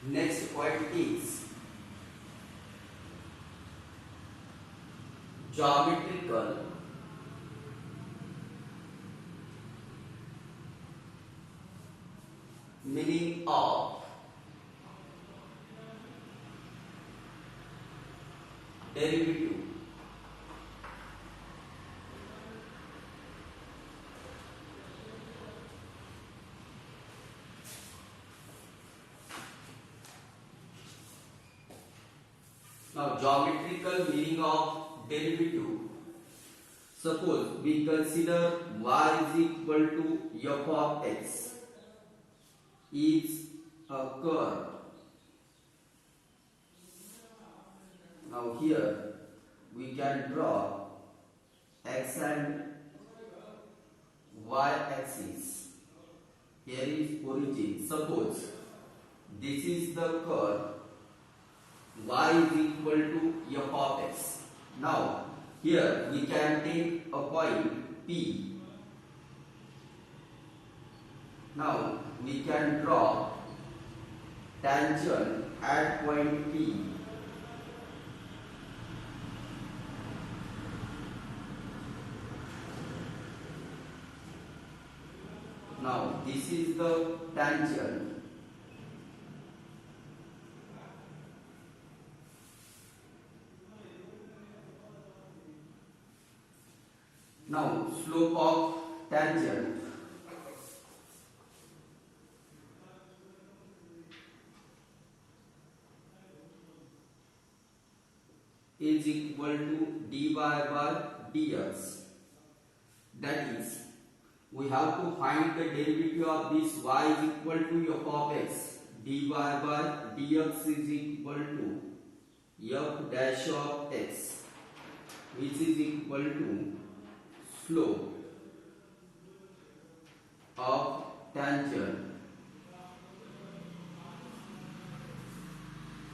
Next point is geometrical meaning of derivative. Now, geometrical meaning of derivative. Suppose we consider y is equal to f of x is a curve. Now here we can draw x and y axis. Here is origin. Suppose this is the curve y is equal to f of x. Now here we can take a point P. Now we can draw tangent at point P. Now this is the tangent. Now slope of tangent is equal to dy by dx. That is, we have to find the derivative of this y is equal to f of x. Dy by dx is equal to f dash of x, which is equal to slope of tangent.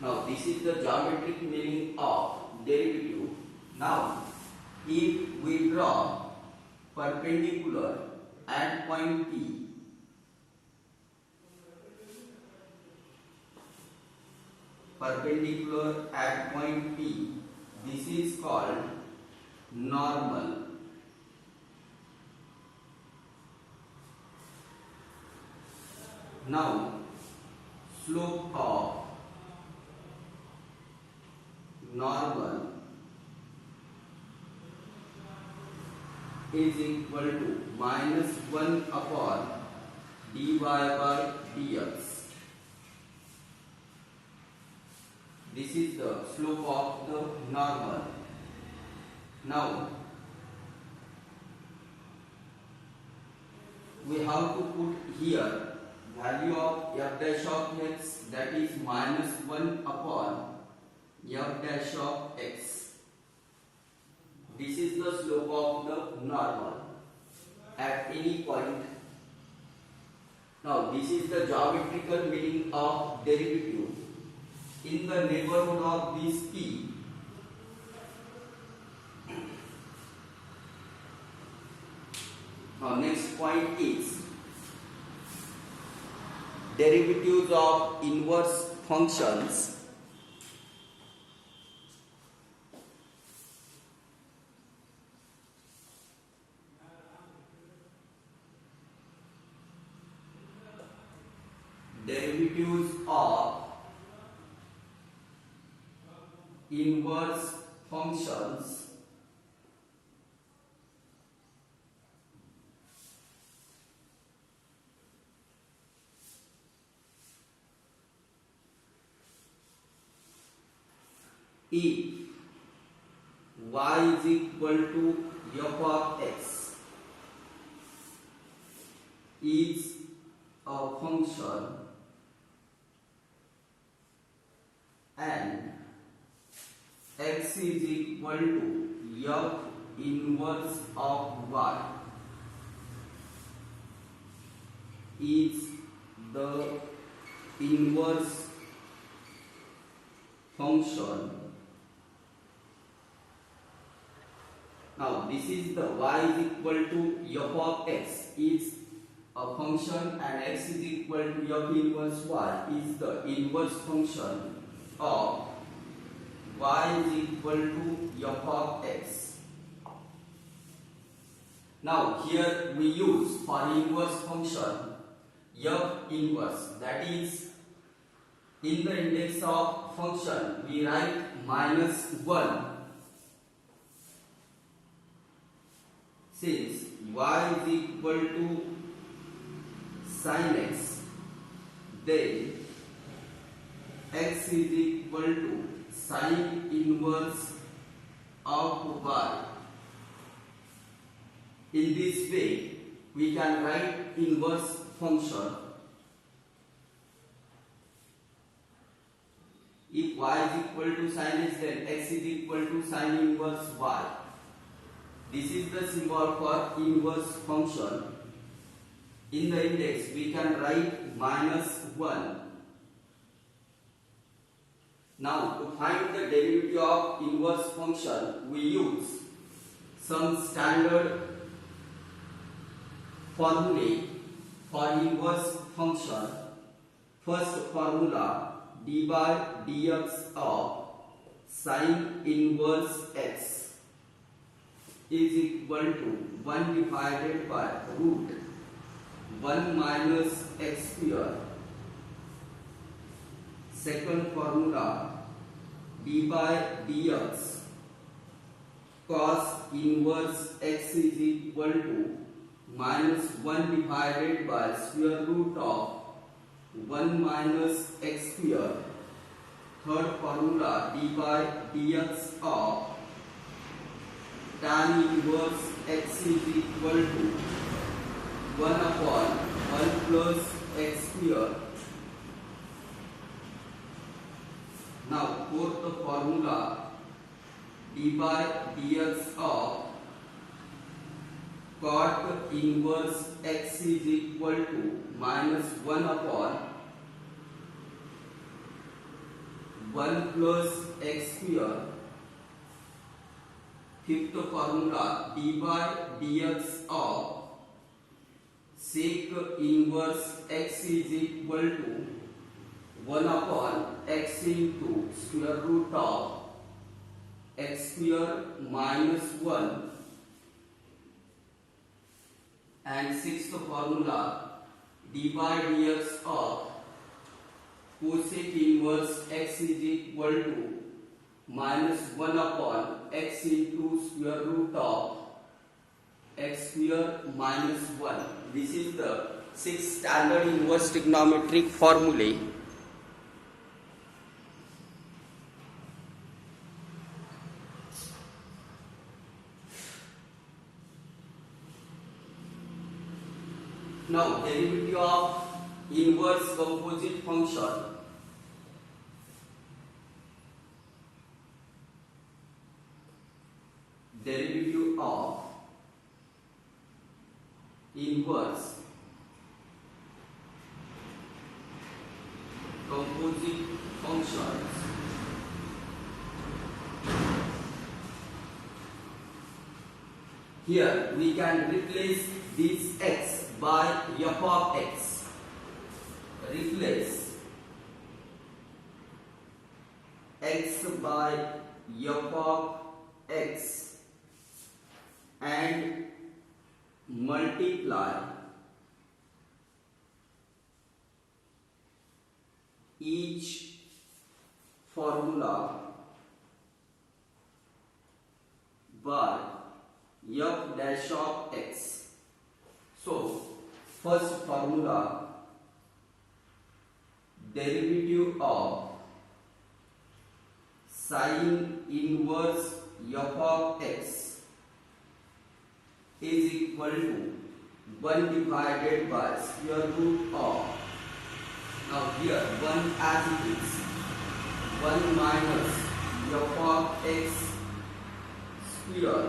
Now this is the geometric meaning of derivative. Now if we draw perpendicular at point P, perpendicular at point P, this is called normal. Now slope of normal is equal to minus 1 upon dy by dx. This is the slope of the normal. Now we have to put here value of f dash of x, that is minus 1 upon f dash of x. This is the slope of the normal at any point. Now this is the geometrical meaning of derivative. In the neighborhood of this P, now next point is derivatives of inverse functions. Derivatives of inverse functions if y is equal to f of x is a function and x is equal to f inverse of y is the inverse function. Now this is the y is equal to f of x is a function and x is equal to f inverse y is the inverse function of y is equal to f of x. Now here we use for inverse function f inverse, that is in the index of function we write -1, since y is equal to sin x, then x is equal to sin inverse of y. In this way we can write inverse function. If y is equal to sin x, then x is equal to sin inverse y. This is the symbol for inverse function. In the index we can write -1. Now to find the derivative of inverse function we use some standard formulae for inverse function. First formula, d by dx of sin inverse x is equal to 1 divided by root 1 minus x square. Second formula, d by dx cos inverse x is equal to -1 divided by square root of 1 minus x square. Third formula, d by dx of tan inverse x is equal to 1 upon 1 plus x square. Now fourth formula, d by dx of cot inverse x is equal to -1 upon 1 plus x square. Fifth formula, d by dx of sec inverse x is equal to 1 upon x into square root of x square minus 1. And sixth formula, d by dx of cosec inverse x is equal to -1 upon x into square root of x square minus 1. This is the 6 standard inverse trigonometric formulae. Now derivative of inverse composite function. Derivative of inverse composite functions. Here we can replace this x by f of x. Replace x by f of x and multiply each formula by f dash of x. So first formula, derivative of sin inverse f of x is equal to 1 divided by square root of, now here 1 as it is, 1 minus f of x square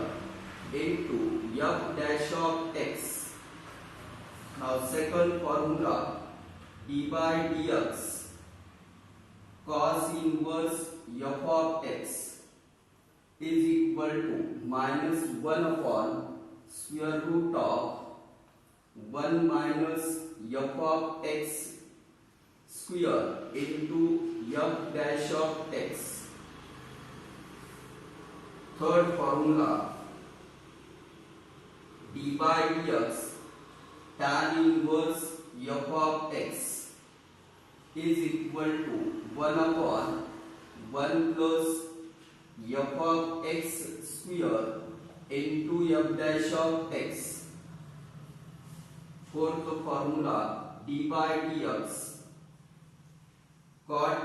into f dash of x. Now second formula, d by dx cos inverse f of x is equal to -1 upon square root of 1 minus f of x square into f dash of x. Third formula, d by dx tan inverse f of x is equal to 1 upon 1 plus f of x square into f dash of x. Fourth formula, d by dx cot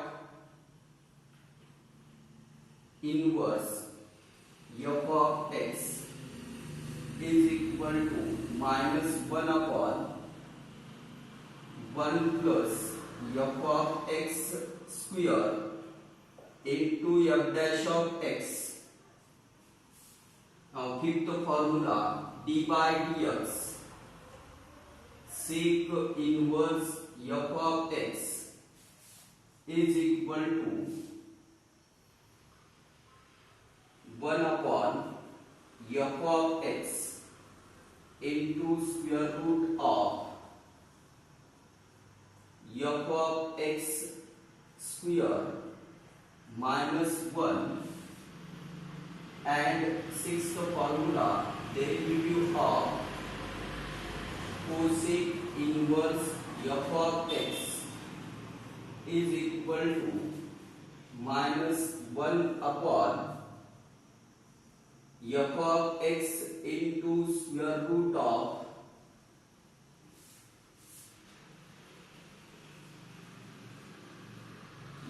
inverse f of x is equal to minus 1 upon 1 plus f of x square into f dash of x. Now fifth formula, d by dx sec inverse f of x is equal to 1 upon f of x into square root of f of x square minus 1, and sixth formula, derivative of cosec inverse f of x is equal to minus 1 upon f of x into square root of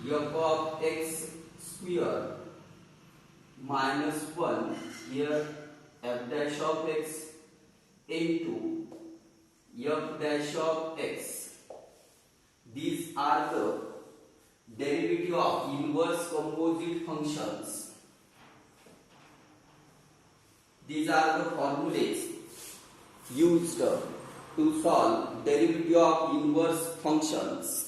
f of x square minus 1, here f dash of x into f dash of x. These are the derivative of inverse composite functions. These are the formulas used to solve derivative of inverse functions.